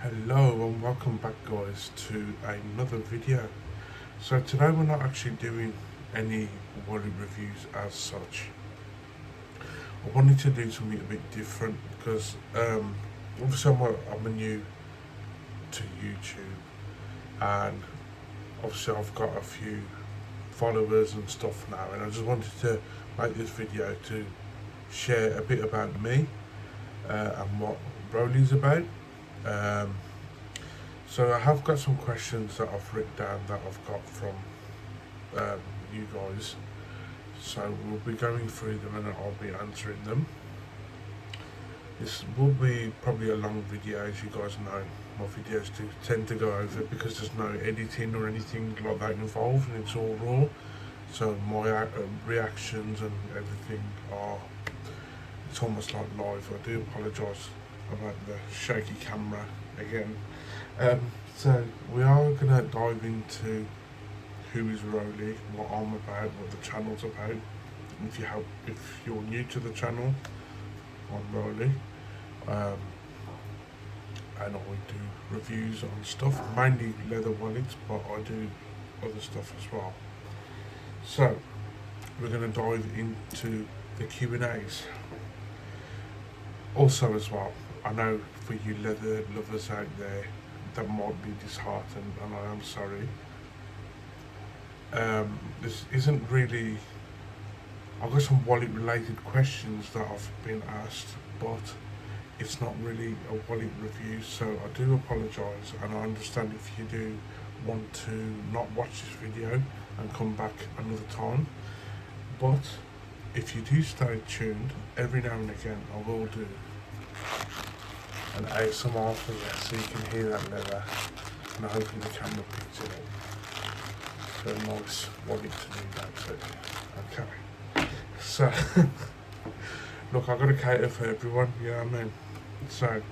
Hello and welcome back guys to another video. So today we're not actually doing any wallet reviews as such. I wanted to do something a bit different because obviously I'm new to YouTube, and obviously I've got a few followers and stuff now, and I just wanted to make this video to share a bit about me and what Rollies about. Um, so I have got some questions that I've written down that I've got from you guys. So we'll be going through them and I'll be answering them. This will be probably a long video, as you guys know. My videos do tend to go over because there's no editing or anything like that involved, and it's all raw. So my reactions and everything are, it's almost like live. I do apologise about the shaky camera again. So we are going to dive into who is Rolly, what I'm about, what the channel's about. If you're new to the channel, I'm Rolly, and I do reviews on stuff, mainly leather wallets, but I do other stuff as well. So we're going to dive into the Q&As. Also as well, I know for you leather lovers out there that might be disheartened, and I am sorry. This isn't really, I've got some wallet related questions that I've been asked, but it's not really a wallet review, so I do apologise, and I understand if you do want to not watch this video and come back another time. But if you do stay tuned, every now and again I will do an ASMR for you, so you can hear that leather, and hopefully the camera picks it up. Very nice wallet to do that too. Okay, so look, I've got to cater for everyone, you know what I mean? So,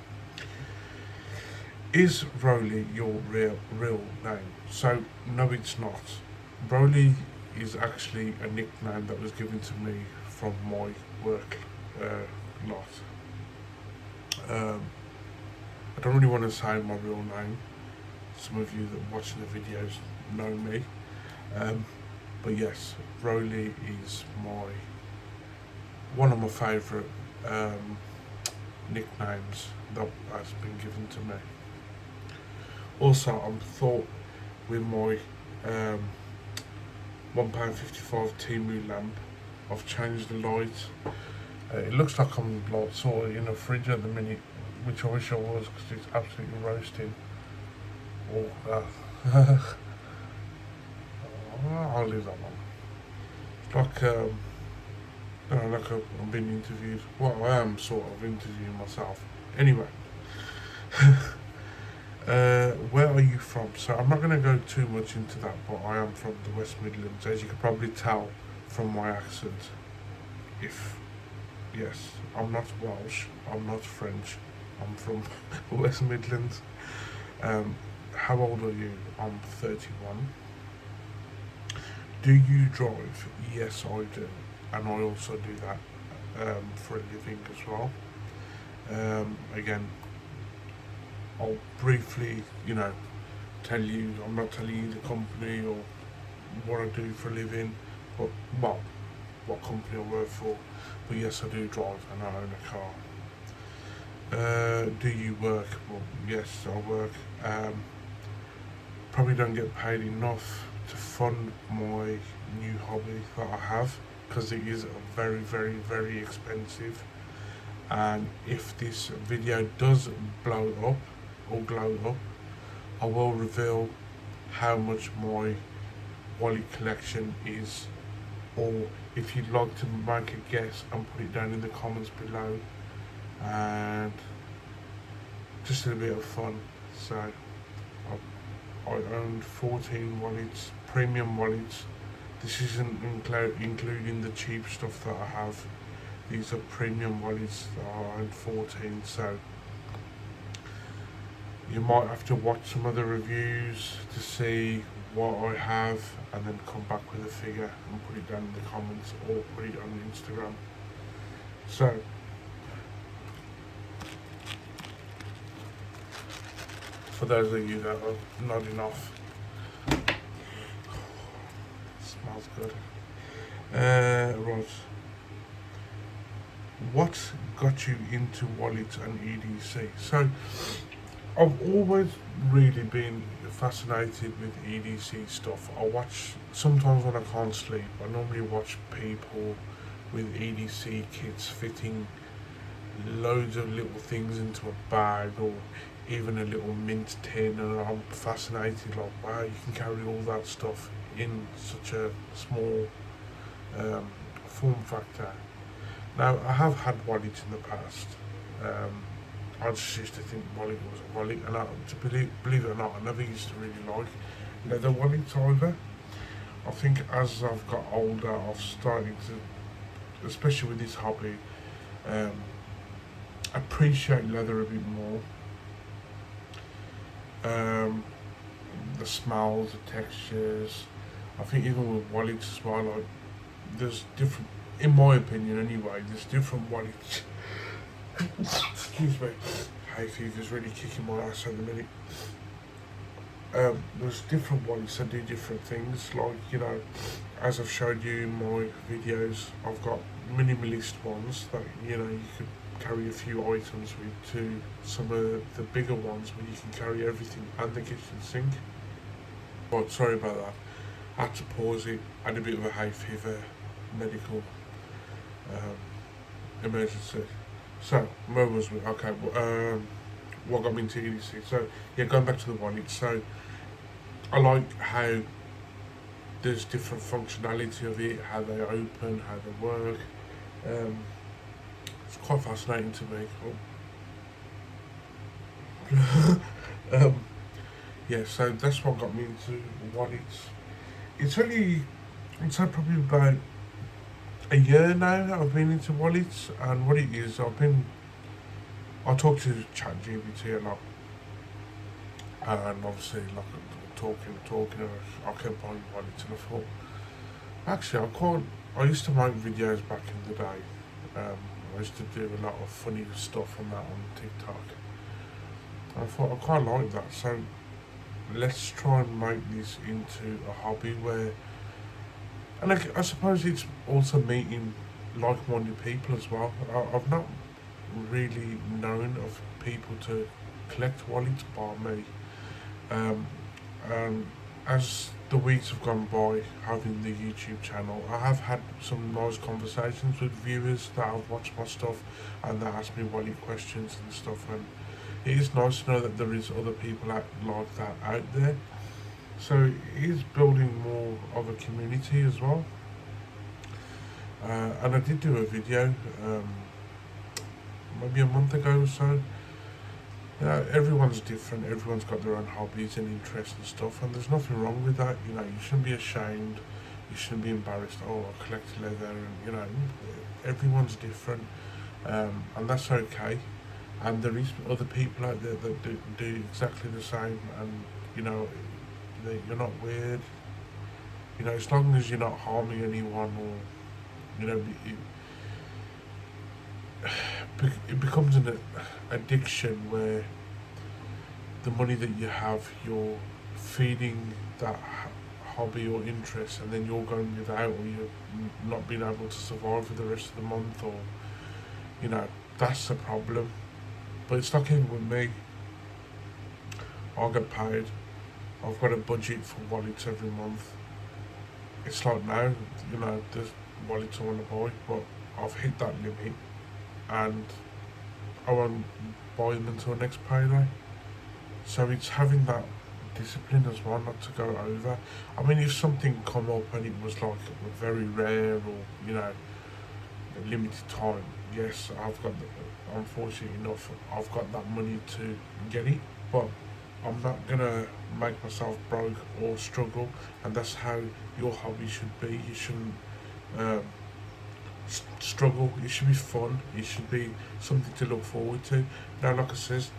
is Rolly your real name? So no, it's not. Rolly is actually a nickname that was given to me from my work lot. I don't really want to say my real name. Some of you that watch the videos know me. But yes, Rolly is one of my favourite nicknames that has been given to me. Also, I'm thought with my £1.55 Timu lamp, I've changed the light. It looks like I'm like sort of in a fridge at the minute, which I wish I was, because it's absolutely roasting. Oh, I'll leave that one. It's like like I'm being interviewed. Well, I am sort of interviewing myself. Anyway, where are you from? So I'm not going to go too much into that, but I am from the West Midlands, as you can probably tell from my accent. Yes, I'm not Welsh, I'm not French, I'm from West Midlands. How old are you? I'm 31. Do you drive? Yes, I do, and I also do that for a living as well. Again, I'll briefly, tell you. I'm not telling you the company or what I do for a living, but what company I work for. But yes, I do drive and I own a car. Do you work? Well, yes, I work. Probably don't get paid enough to fund my new hobby that I have, because it is very, very, very expensive. And if this video does blow up or glow up, I will reveal how much my wallet collection is, or if you'd like to make a guess and put it down in the comments below, and just a bit of fun. So I owned 14 wallets, premium wallets. This isn't including the cheap stuff that I have. These are premium wallets that I owned 14, so you might have to watch some other reviews to see what I have, and then come back with a figure and put it down in the comments or put it on Instagram. So for those of you that are nodding off. Smells good. Right. What got you into wallets and EDC? So, I've always really been fascinated with EDC stuff. I watch, sometimes when I can't sleep, I normally watch people with EDC kits fitting loads of little things into a bag or even a little mint tin, and I'm fascinated, like, wow, you can carry all that stuff in such a small form factor. Now, I have had wallets in the past. I just used to think wallet was a wallet, and believe it or not, I never used to really like leather wallets either. I think as I've got older, I've started to, especially with this hobby, appreciate leather a bit more. The smells, the textures. I think even with wallets as well, like, there's different, in my opinion anyway, there's different wallets. Excuse me. Hay fever's really kicking my ass at the minute. There's different wallets that do different things. Like, you know, as I've showed you in my videos, I've got minimalist ones that, you know, you could carry a few items with, to some of the bigger ones where you can carry everything and the kitchen sink. But sorry about that. I had to pause it. I had a bit of a hay fever medical emergency. So, where was we? Okay, what got me into EDC? So, yeah, going back to the wallet. So, I like how there's different functionality of it, how they open, how they work. It's quite fascinating to me. Yeah, so that's what got me into wallets. It's only, I'd say probably about a year now that I've been into wallets, and what it is, I talk to ChatGPT a lot, and obviously, like, talking, and I kept buying wallets, and I thought, actually, I used to make videos back in the day. I used to do a lot of funny stuff on that on TikTok. And I thought, I quite like that, so let's try and make this into a hobby where, and I suppose it's also meeting like-minded people as well. I've not really known of people to collect wallets bar me. And as the weeks have gone by having the YouTube channel, I have had some nice conversations with viewers that have watched my stuff and that ask me wallet questions and stuff, and it is nice to know that there is other people like that out there. So it is building more of a community as well. And I did do a video maybe a month ago or so. You know, everyone's different, everyone's got their own hobbies and interests and stuff, and there's nothing wrong with that. You know, you shouldn't be ashamed, you shouldn't be embarrassed, oh, I collect leather, and, you know, everyone's different, and that's okay. And there is other people out there that do exactly the same, and, you know, you're not weird. You know, as long as you're not harming anyone, or, you know, it becomes an addiction where the money that you have, you're feeding that hobby or interest, and then you're going without, or you're not being able to survive for the rest of the month, or, you know, that's the problem. But it's not even with me. I get paid. I've got a budget for wallets every month. It's like now, you know, there's wallets I want to buy, but I've hit that limit, and I won't buy them until next payday. So it's having that discipline as well, not to go over. I mean, if something come up and it was like very rare, or, you know, a limited time, yes, unfortunately enough, I've got that money to get it, but I'm not gonna make myself broke or struggle, and that's how your hobby should be. You shouldn't struggle. It should be fun. It should be something to look forward to. Now, like I says,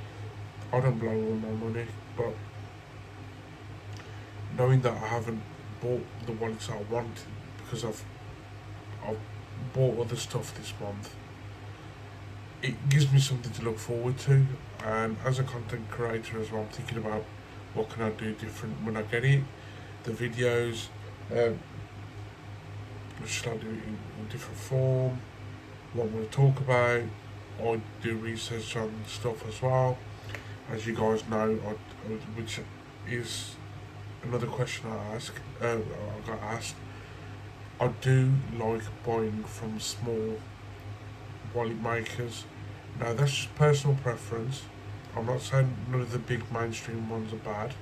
I don't blow all my money, but knowing that I haven't bought the wallets that I wanted because I've bought other stuff this month, it gives me something to look forward to. And as a content creator as well, I'm thinking about what can I do different when I get it. The videos, um, should I do it in a different form? What I'm going to talk about. I do research on stuff as well, as you guys know, which is another question I ask. I got asked. I do like buying from small wallet makers. Now that's just personal preference. I'm not saying none of the big mainstream ones are bad.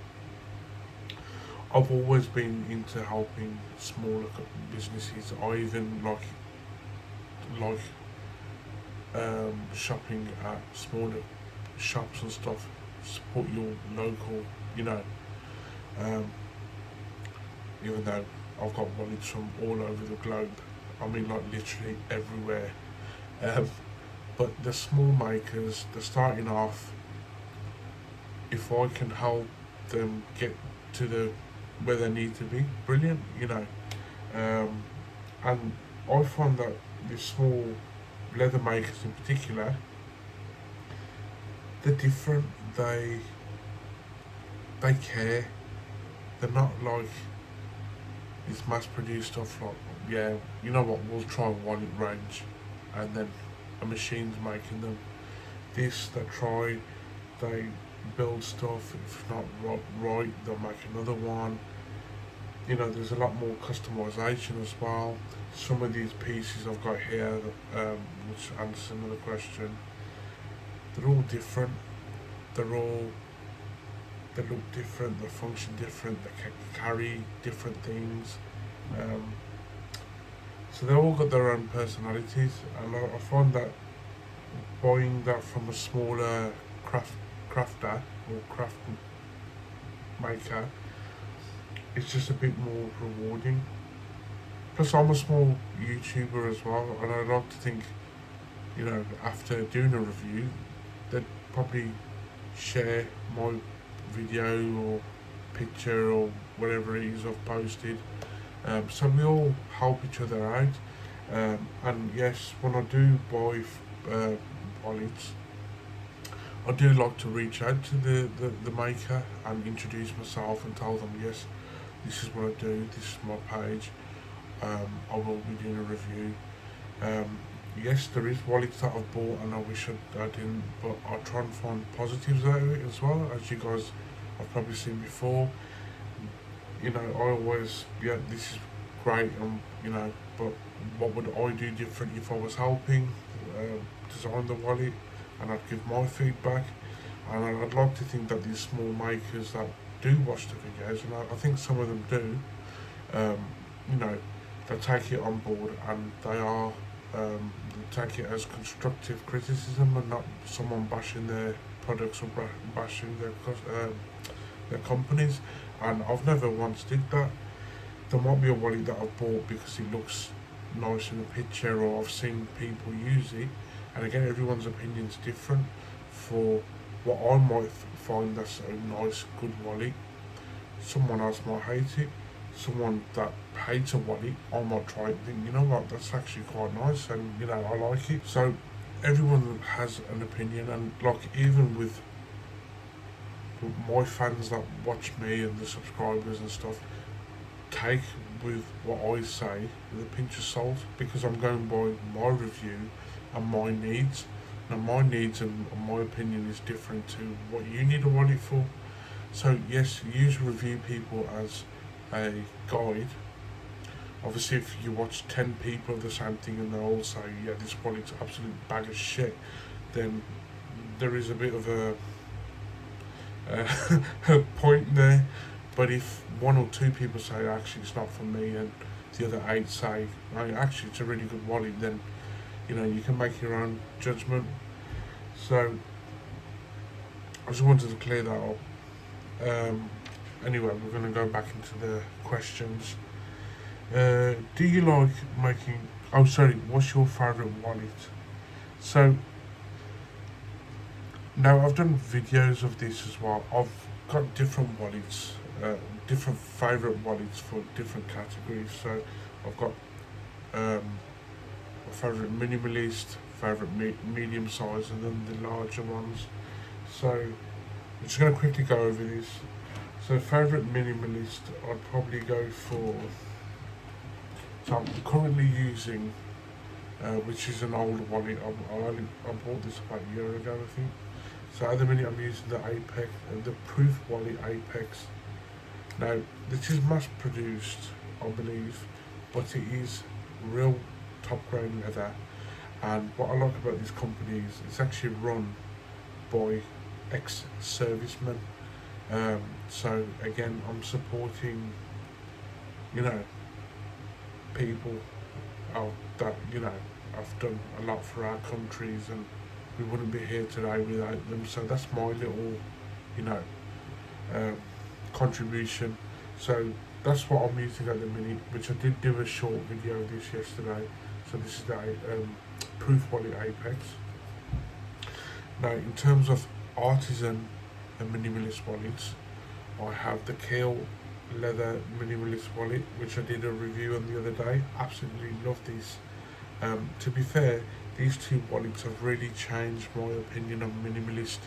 I've always been into helping smaller businesses. I even like shopping at smaller shops and stuff. Support your local, you know. Um, Even though I've got wallets from all over the globe. I mean, like literally everywhere. Um, but the small makers, they're starting off. If I can help them get to the where they need to be, brilliant, you know. Um, and I find that the small leather makers in particular, they're different. They care. They're not like this mass-produced stuff. Like, yeah, you know what? We'll try one range, and then a machine's making them. This they build stuff. If not right, they'll make another one. You know, there's a lot more customization as well. Some of these pieces I've got here, which answers another question, they're all different. They're all they look different. They function different. They can carry different things. Um, so they all got their own personalities, and I find that buying that from a smaller crafter or craft maker is just a bit more rewarding. Plus, I'm a small YouTuber as well, and I like to think, you know, after doing a review, they'd probably share my video or picture or whatever it is I've posted. So we all help each other out. And yes, when I do buy wallets, I do like to reach out to the maker and introduce myself and tell them, yes, this is what I do, this is my page, I will be doing a review. Yes, there is wallets that I've bought and I wish I didn't, but I try and find positives out of it as well, as you guys have probably seen before. You know, I always, yeah, this is great, you know, but what would I do different if I was helping design the wallet, and I'd give my feedback. And I'd like to think that these small makers that do watch the videos, and I think some of them do, you know, they take it on board and they take it as constructive criticism and not someone bashing their products or bashing their companies. And I've never once did that. There might be a wallet that I've bought because it looks nice in a picture or I've seen people use it, and again everyone's opinion's different. For what I might find that's a nice good wallet, someone else might hate it. Someone that hates a wallet, I might try it and think, you know what, that's actually quite nice, and you know, I like it. So everyone has an opinion, and like even with my fans that watch me and the subscribers and stuff, take with what I say with a pinch of salt, because I'm going by my review and my needs. Now my needs and my opinion is different to what you need a wallet for. So yes, use review people as a guide. Obviously, if you watch 10 people of the same thing and they all say, yeah, this wallet's an absolute bag of shit, then there is a bit of a point there. But if one or two people say, actually, it's not for me, and the other 8 say, oh, actually, it's a really good wallet, then, you know, you can make your own judgment. So, I just wanted to clear that up. Anyway, we're going to go back into the questions. Do you like making... Oh, sorry, what's your favourite wallet? So, now I've done videos of this as well. I've got different wallets, different favourite wallets for different categories. So, I've got my favourite minimalist, favourite medium size and then the larger ones. So I'm just going to quickly go over this. So favourite minimalist, I'd probably go for, so I'm currently using, which is an old wallet. I bought this about a year ago, I think. So at the minute I'm using the Apex, the Proof Wallet Apex. Now this is mass produced, I believe, but it is real top grade leather. And what I like about this company is it's actually run by ex-servicemen. So again, I'm supporting, people that have done a lot for our countries, and we wouldn't be here today without them. So that's my little, contribution. So that's what I'm using at the minute, which I did do a short video of this yesterday. So this is the Proof Wallet Apex. Now in terms of artisan and minimalist wallets, I have the Kale leather minimalist wallet, which I did a review on the other day. Absolutely love this. To be fair, these two wallets have really changed my opinion of minimalist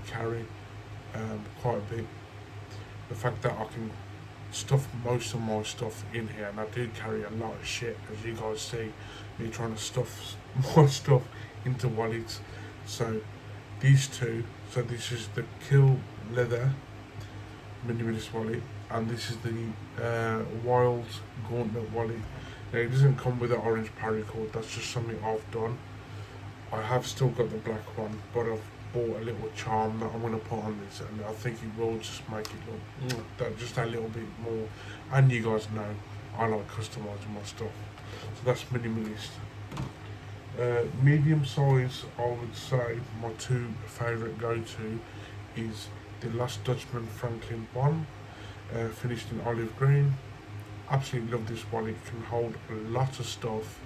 carry quite a bit. The fact that I can stuff most of my stuff in here, and I do carry a lot of shit, as you guys see me trying to stuff more stuff into wallets. So these two, so this is the Kill leather minimalist wallet, and this is the Wild Gauntlet wallet. Now it doesn't come with an orange paracord, that's just something I've done. I have still got the black one, but I've bought a little charm that I'm going to put on this, and I think it will just make it look that just a little bit more. And you guys know I like customizing my stuff, so that's minimalist. Medium size, I would say my two favourite go-to is the Lost Dutchman Franklin one, finished in olive green. Absolutely love this wallet. It can hold a lot of stuff.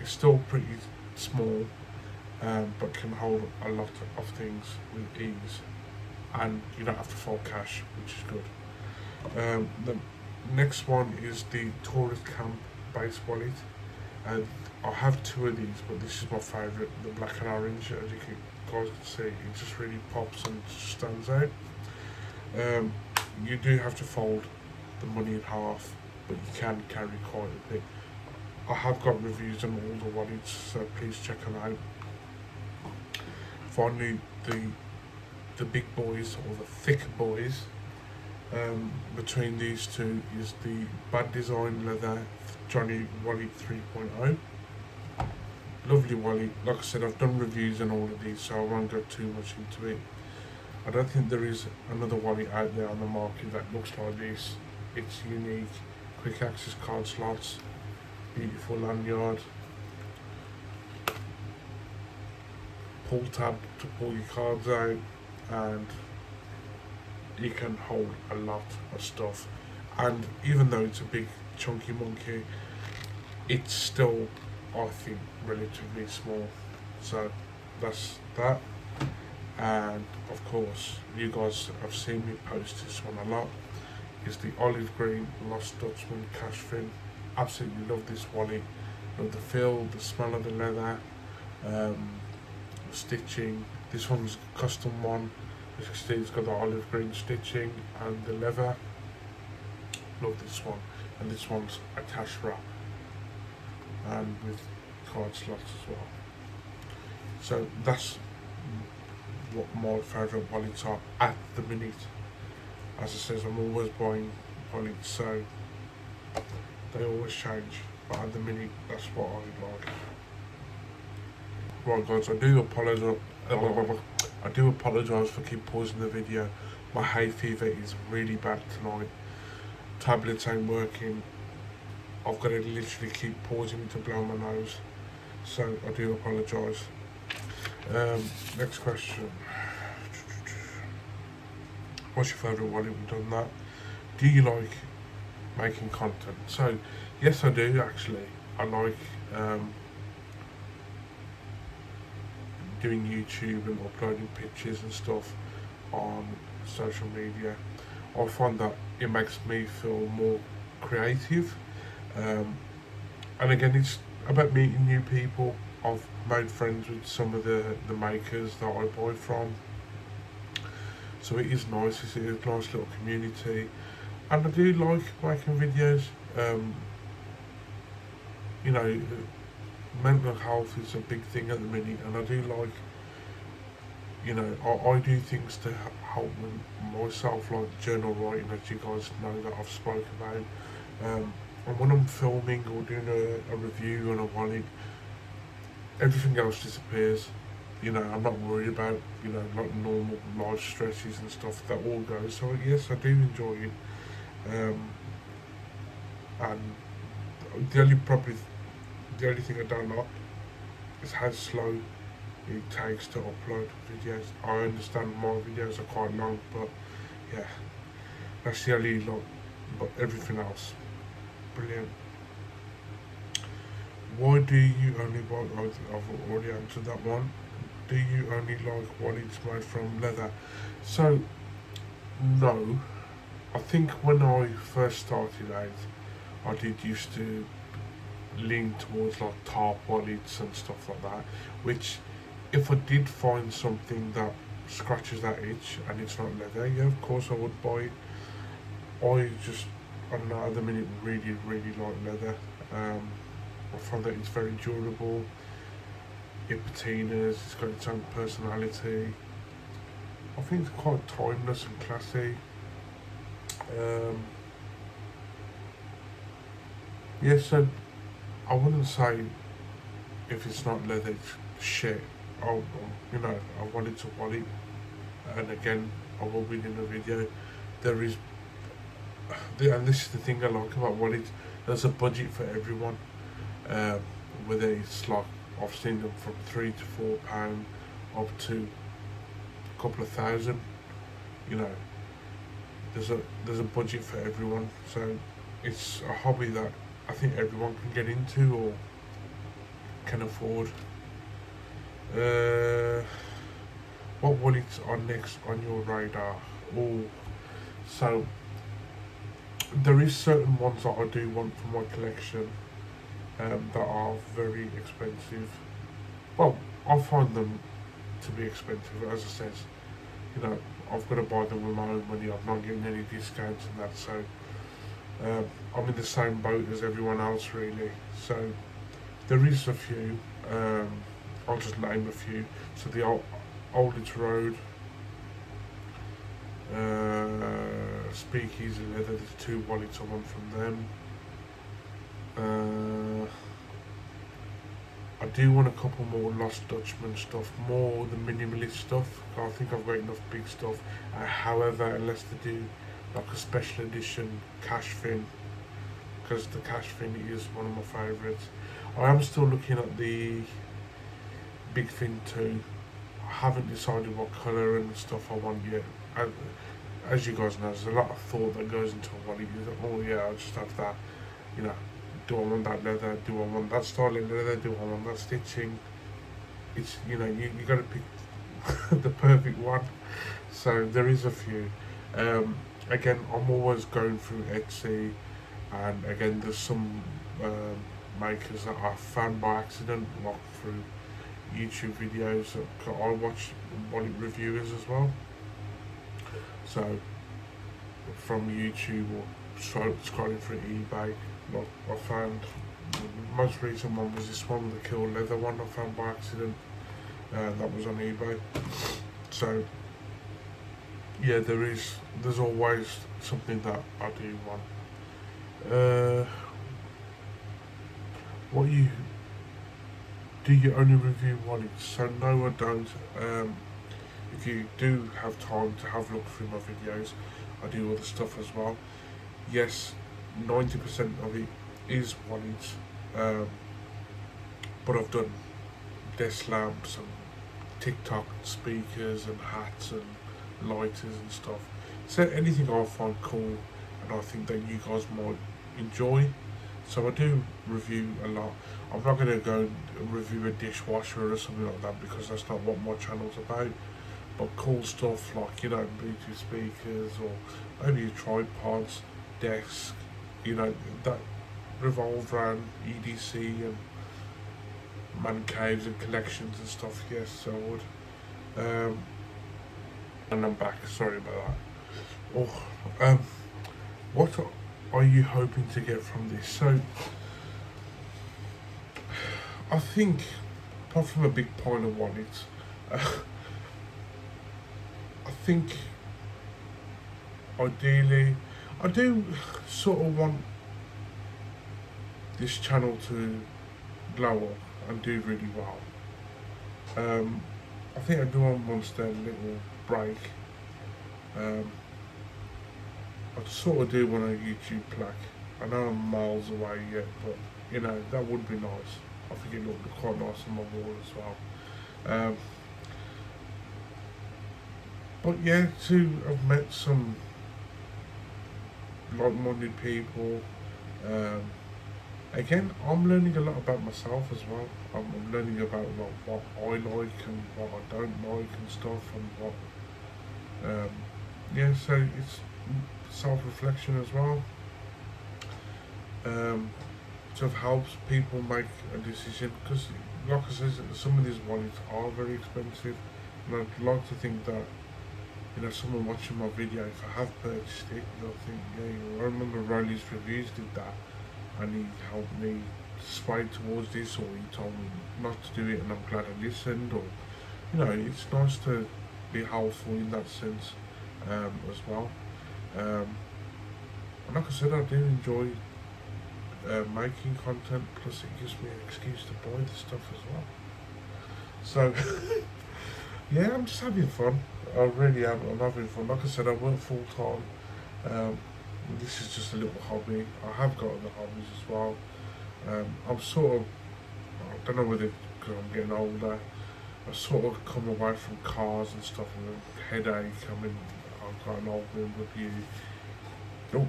It's still pretty small, but can hold a lot of things with ease, and you don't have to fold cash, which is good. The next one is the Tourist Camp base wallet. I have two of these, but this is my favourite, the black and orange. As you guys can see, it just really pops and stands out. You do have to fold the money in half, but you can carry quite a bit. I have got reviews on all the wallets, so please check them out. Finally, the big boys, or the thick boys, between these two is the Bad Design Leather Johnny Wallet 3.0. Lovely wallet. Like I said, I've done reviews on all of these, so I won't go too much into it. I don't think there is another wallet out there on the market that looks like this. It's unique. Quick access card slots, beautiful lanyard, pull tab to pull your cards out, and you can hold a lot of stuff. And even though it's a big chunky monkey, it's still, I think, relatively small. So that's that. And of course, you guys have seen me post this one a lot, is the olive green Lost Dutchman cash fin. Absolutely love this wallet. Love the feel, the smell of the leather, the stitching. This one's a custom one. As you can see, it's got the olive green stitching and the leather. Love this one. And this one's a cash wrap, and with card slots as well. So that's what my favourite wallets are at the minute. As I says, I'm always buying wallets, so they always change, but at the minute that's what I like. Right guys, I do apologise for keep pausing the video. My hay fever is really bad tonight. Tablets ain't working. I've got to literally keep pausing to blow my nose, so I do apologise. Next question. What's your favourite wallet? We've done that. Do you like making content? So yes, I do actually. I like doing YouTube and uploading pictures and stuff on social media. I find that it makes me feel more creative, and again, it's about meeting new people. I've made friends with some of the makers that I buy from, so it is nice. It's a nice little community, and I do like making videos. Um, you know, mental health is a big thing at the minute, and I do like, I do things to help myself, like journal writing, as you guys know that I've spoke about. And when I'm filming or doing a review on a wallet, everything else disappears. I'm not worried about, like normal life stresses and stuff. That all goes. So yes, I do enjoy it. Um, and the only probably the only thing I don't like is how slow it takes to upload videos. I understand my videos are quite long, but yeah, that's the only like. But everything else, brilliant. Why do you only buy? I've already answered that one. Do you only like wallets made from leather? So no, I think when I first started out, I did used to lean towards like tarp wallets and stuff like that. Which, if I did find something that scratches that itch and it's not leather, yeah, of course I would buy it. I don't know, at the minute really, really like leather. I find that it's very durable, it patinas, it's got its own personality. I think it's quite timeless and classy. Um, yeah, so I wouldn't say if it's not leather, it's shit. I want it to wallet, and again, I will be in a video. There is, and this is the thing I like about wallet. There's a budget for everyone. Um, Whether it's like I've seen them from £3 to £4 up to a couple of thousand. You know, there's a budget for everyone. So it's a hobby that I think everyone can get into or can afford. Uh, what wallets are next on your radar? Oh, so there is certain ones that I do want for my collection, that are very expensive. Well, I find them to be expensive, as I said. I've got to buy them with my own money. I'm not getting any discounts and that, so I'm in the same boat as everyone else, really. So there is a few. I'll just name a few. So the Oldage Road, Speakeasy Leather. There's two wallets I want from them. I do want a couple more Lost Dutchman stuff, more the minimalist stuff. I think I've got enough big stuff. However, unless they do like a special edition cash fin, because the cash fin is one of my favourites. I am still looking at the big fin too. I haven't decided what colour and stuff I want yet. As you guys know, there's a lot of thought that goes into a wallet. You think, oh yeah, I'll just have that. You know, do I want that leather? Do I want that style of leather? Do I want that stitching? It's, you got to pick the perfect one. So there is a few. Again, I'm always going through Etsy, and again, there's some makers that I found by accident, like through YouTube videos. I watch wallet reviewers as well. So from YouTube or scrolling through eBay, I found the most recent one was this one, the Kill Leather one I found by accident. That was on eBay. So yeah, there's always something that I do want. What do you only review wallets? So no, I don't. If you do have time to have a look through my videos, I do other stuff as well. Yes, 90% of it is wallets, but I've done desk lamps and TikTok speakers and hats and lighters and stuff. So anything I find cool and I think that you guys might enjoy. So I do review a lot. I'm not going to go review a dishwasher or something like that, because that's not what my channel's about. But cool stuff like, Bluetooth speakers, or maybe tripods, desks, that revolve around EDC and man caves and collections and stuff. Yes, I would. And I'm back. Sorry about that. Oh, what are you hoping to get from this? So, I think, apart from a big pile of wallets, I think ideally, I do sort of want this channel to blow up and do really well. I think everyone wants their little break. I sort of do want a YouTube plaque. I know I'm miles away yet, but you know, that would be nice. I think it looked quite nice on my wall as well. But yeah, to have met some like-minded people. Again, I'm learning a lot about myself as well. I'm learning about like, what I like and what I don't like and stuff, and what. Yeah, so it's self-reflection as well. Sort of helps people make a decision because, like I said, some of these wallets are very expensive, and I'd like to think that someone watching my video, if I have purchased it, they'll think, yeah, I remember Rollies Reviews did that, and he helped me sway towards this, or he told me not to do it, and I'm glad I listened, or it's nice to be helpful in that sense as well. And like I said, I do enjoy making content, plus it gives me an excuse to buy the stuff as well. So yeah, I'm just having fun. I really am. I'm having fun. Like I said, I work full time. This is just a little hobby. I have got other hobbies as well. I'm sort of, I don't know whether because I'm getting older, I sort of come away from cars and stuff and a headache. I mean, I've got an old room review. Oh,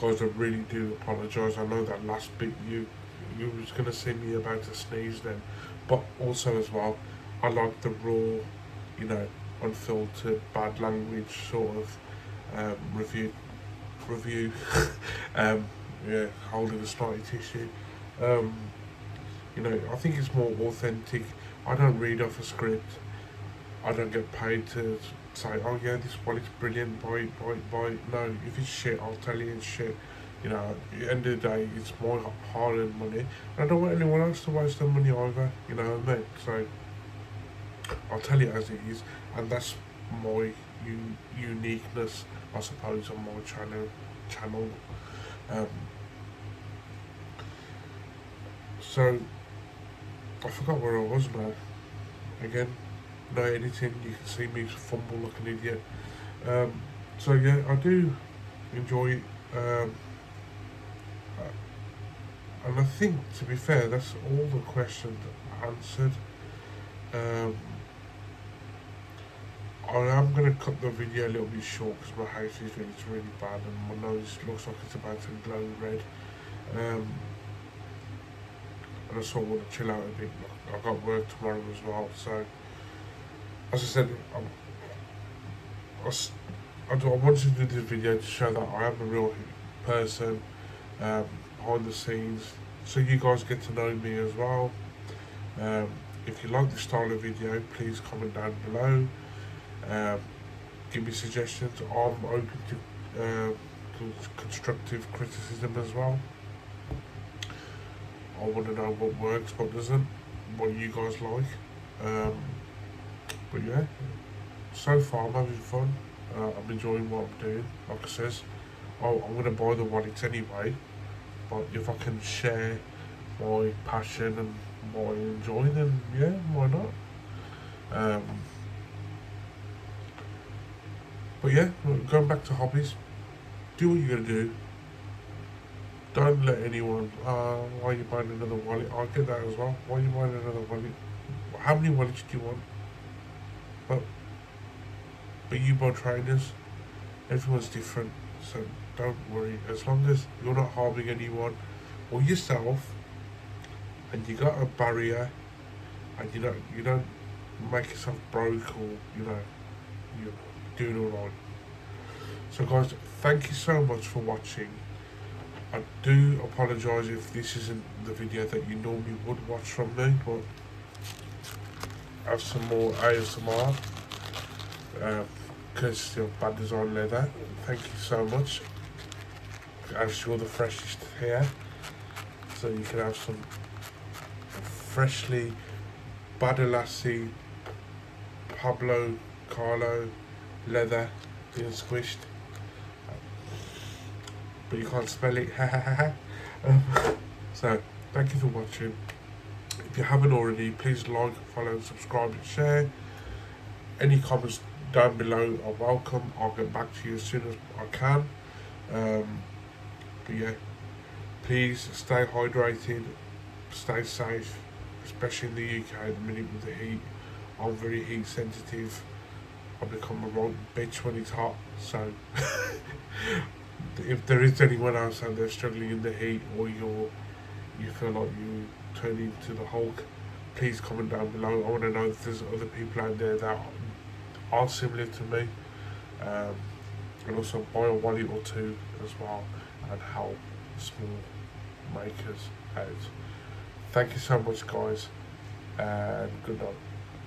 guys, I really do apologise. I know that last bit you was going to see me about to sneeze then, but also as well, I like the raw, unfiltered, bad language sort of review. Yeah, holding a snotty tissue. I think it's more authentic. I don't read off a script. I don't get paid to say, oh yeah, this wallet's brilliant, buy it. No, if it's shit, I'll tell you it's shit. At the end of the day, it's my hard-earned money. And I don't want anyone else to waste their money either, you know what I mean? So, I'll tell you as it is, and that's my uniqueness, I suppose, on my channel. So, I forgot where I was now. Again, no editing, you can see me fumble like an idiot. So yeah, I do enjoy it. And I think, to be fair, that's all the questions answered. I am going to cut the video a little bit short because my house is really bad and my nose looks like it's about to glow red. And I sort of want to chill out a bit. I've got work tomorrow as well, so as I said, I wanted to do this video to show that I am a real person behind the scenes, so you guys get to know me as well. If you like this style of video, please comment down below. Give me suggestions. I'm open to constructive criticism as well. I want to know what works, what doesn't, what you guys like. But yeah, so far I'm having fun. I'm enjoying what I'm doing. Like I says, I'm going to buy the wallets anyway, but if I can share my passion and what I enjoy, then yeah, why not? But yeah, going back to hobbies, do what you're going to do. Don't let anyone, why are you buying another wallet? I get that as well. Why are you buying another wallet? How many wallets do you want? But you buy trainers, everyone's different, so don't worry. As long as you're not harming anyone or yourself, and you got a barrier, and you don't make yourself broke, or you're doing alright. So guys, thank you so much for watching. I do apologise if this isn't the video that you normally would watch from me, but I have some more ASMR because of Bad Design Leather. Thank you so much. As you're the freshest here, so you can have some freshly Badalassi Pablo Carlo leather being squished, but you can't spell it. So thank you for watching. If you haven't already, please like, follow, subscribe and share. Any comments down below are welcome. I'll get back to you as soon as I can. But yeah, please stay hydrated, stay safe, especially in the UK at the minute with the heat. I'm very heat sensitive. I become a right bitch when it's hot, so if there is anyone else out there struggling in the heat, or you feel like you turn into the Hulk, please comment down below. I want to know if there's other people out there that are similar to me, and also buy a wallet or two as well and help small makers out. Thank you so much, guys, and good night.